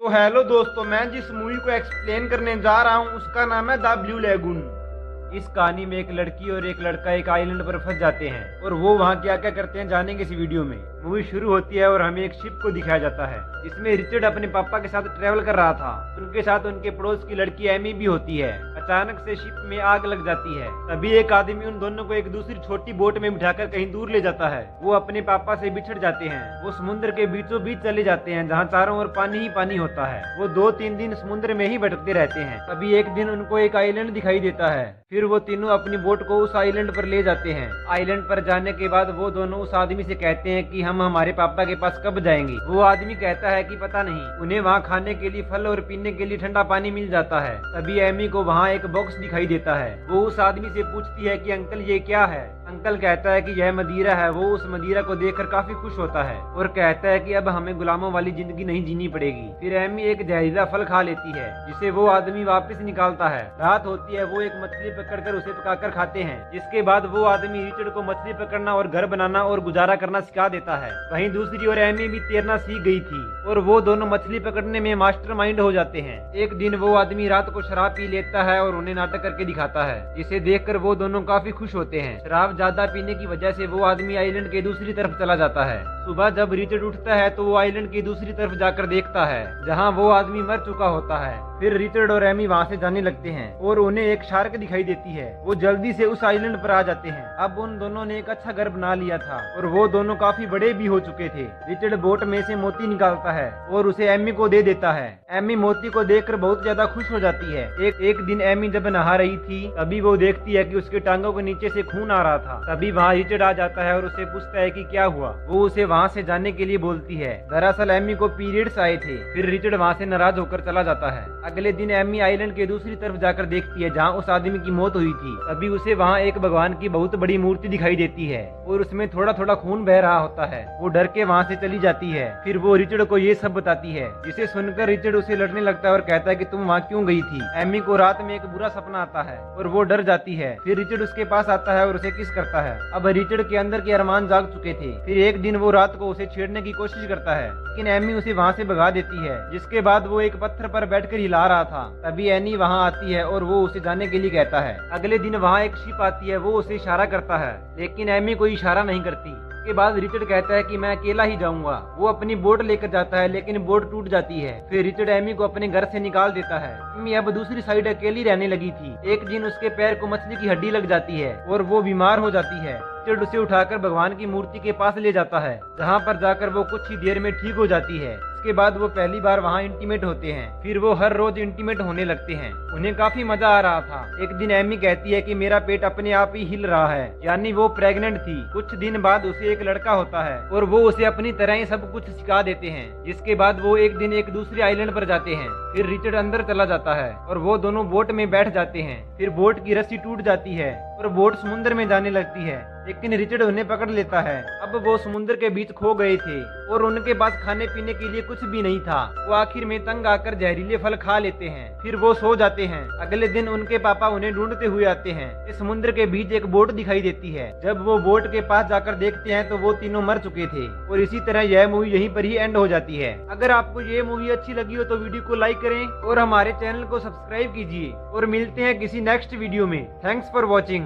तो हेलो दोस्तों, मैं जिस मूवी को एक्सप्लेन करने जा रहा हूँ उसका नाम है द ब्लू लेगून। इस कहानी में एक लड़की और एक लड़का एक आइलैंड पर फंस जाते हैं और वो वहाँ क्या क्या करते हैं जानेंगे इस वीडियो में। मूवी शुरू होती है और हमें एक शिप को दिखाया जाता है जिसमें रिचर्ड अपने पापा के साथ ट्रेवल कर रहा था। उनके साथ उनके पड़ोस की लड़की एमी भी होती है। अचानक से शिप में आग लग जाती है। तभी एक आदमी उन दोनों को एक दूसरी छोटी बोट में बिठाकर कहीं दूर ले जाता है। वो अपने पापा से बिछड़ जाते हैं। वो समुद्र के बीचों बीच चले जाते हैं जहाँ चारों ओर पानी ही पानी होता है। वो 2-3 दिन समुद्र में ही भटकते रहते हैं। तभी एक दिन उनको एक आइलैंड दिखाई देता है। फिर वो तीनों अपनी बोट को उस आइलैंड पर ले जाते हैं। आइलैंड पर जाने के बाद वो दोनों उस आदमी से कहते हैं कि हम हमारे पापा के पास कब जाएंगे। वो आदमी कहता है कि पता नहीं। उन्हें वहाँ खाने के लिए फल और पीने के लिए ठंडा पानी मिल जाता है। तभी एमी को वहाँ एक बॉक्स दिखाई देता है। वो उस आदमी से पूछती है कि अंकल ये क्या है। अंकल कहता है कि यह मदिरा है। वो उस मदिरा को देखकर काफी खुश होता है और कहता है कि अब हमें गुलामों वाली जिंदगी नहीं जीनी पड़ेगी। फिर एमी एक जहरीला फल खा लेती है जिसे वो आदमी वापस निकालता है। रात होती है। वो एक मछली पकड़कर उसे पकाकर खाते हैं। जिसके बाद वो आदमी रिचर्ड को मछली पकड़ना और घर बनाना और गुजारा करना सिखा देता है। वहीं दूसरी ओर एमी भी तैरना सीख गई थी और वो दोनों मछली पकड़ने में मास्टरमाइंड हो जाते हैं। एक दिन वो आदमी रात को शराब पी लेता है और उन्हें नाटक करके दिखाता है जिसे देखकर वो दोनों काफी खुश होते हैं। शराब ज्यादा पीने की वजह से वो आदमी आइलैंड के दूसरी तरफ चला जाता है। सुबह जब रिचर्ड उठता है तो वो आइलैंड की दूसरी तरफ जाकर देखता है जहाँ वो आदमी मर चुका होता है। फिर रिचर्ड और एमी वहाँ से जाने लगते हैं और उन्हें एक शार्क दिखाई देती है। वो जल्दी से उस आइलैंड पर आ जाते हैं। अब उन दोनों ने एक अच्छा घर बना लिया था और वो दोनों काफी बड़े भी हो चुके थे। रिचर्ड बोट में से मोती निकालता है और उसे एमी को दे देता है। एमी मोती को देखकर बहुत ज्यादा खुश हो जाती है। एक दिन एमी जब नहा रही थी तभी वो देखती है कि उसके टांगों के नीचे से खून आ रहा था। तभी वहाँ रिचर्ड आ जाता है और उसे पूछता है कि क्या हुआ। वो उसे वहाँ से जाने के लिए बोलती है। दरअसल एमी को पीरियड्स आए थे। फिर रिचर्ड वहाँ से नाराज होकर चला जाता है। अगले दिन एमी आइलैंड के दूसरी तरफ जाकर देखती है जहाँ उस आदमी की मौत हुई थी। तभी उसे वहाँ एक भगवान की बहुत बड़ी मूर्ति दिखाई देती है और उसमें थोड़ा थोड़ा खून बह रहा होता है। वो डर के वहाँ से चली जाती है। फिर वो रिचर्ड को ये सब बताती है जिसे सुनकर रिचर्ड उसे लड़ने लगता है और कहता है कि तुम वहाँ क्यों गई थी। एमी को रात में एक बुरा सपना आता है और वो डर जाती है। फिर रिचर्ड उसके पास आता है और उसे किस करता है। अब रिचर्ड के अंदर के अरमान जाग चुके थे। फिर एक दिन वो रात को उसे छेड़ने की कोशिश करता है लेकिन एमी उसे वहाँ से भगा देती है। जिसके बाद वो एक पत्थर पर बैठकर हिला रहा था। तभी एनी वहाँ आती है और वो उसे जाने के लिए कहता है। अगले दिन वहाँ एक शिप आती है। वो उसे इशारा करता है लेकिन एमी कोई इशारा नहीं करती। के बाद रिचर्ड कहता है कि मैं अकेला ही जाऊंगा। वो अपनी बोट लेकर जाता है लेकिन बोट टूट जाती है। फिर रिचर्ड एमी को अपने घर से निकाल देता है। एमी अब दूसरी साइड अकेली रहने लगी थी। एक दिन उसके पैर को मछली की हड्डी लग जाती है और वो बीमार हो जाती है। रिचर्ड उसे उठाकर भगवान की मूर्ति के पास ले जाता है जहाँ पर जाकर वो कुछ ही देर में ठीक हो जाती है। इसके बाद वो पहली बार वहाँ इंटीमेट होते हैं। फिर वो हर रोज इंटीमेट होने लगते हैं। उन्हें काफी मजा आ रहा था। एक दिन एमी कहती है कि मेरा पेट अपने आप ही हिल रहा है, यानी वो प्रेग्नेंट थी। कुछ दिन बाद उसे एक लड़का होता है और वो उसे अपनी तरह ही सब कुछ सिखा देते हैं। जिसके बाद वो एक दिन एक दूसरे आइलैंड पर जाते हैं। फिर रिचर्ड अंदर चला जाता है और वो दोनों बोट में बैठ जाते हैं। फिर बोट की रस्सी टूट जाती है और बोट समुद्र में जाने लगती है लेकिन रिचर्ड उन्हें पकड़ लेता है। अब वो समुद्र के बीच खो गए थे और उनके पास खाने पीने के लिए कुछ भी नहीं था। वो आखिर में तंग आकर जहरीले फल खा लेते हैं। फिर वो सो जाते हैं। अगले दिन उनके पापा उन्हें ढूंढते हुए आते हैं। इस समुद्र के बीच एक बोट दिखाई देती है। जब वो बोट के पास जाकर देखते हैं तो वो तीनों मर चुके थे। और इसी तरह यह मूवी यहीं पर ही एंड हो जाती है। अगर आपको ये मूवी अच्छी लगी हो तो वीडियो को लाइक करें और हमारे चैनल को सब्सक्राइब कीजिए और मिलते हैं किसी नेक्स्ट वीडियो में। Thanks for watching.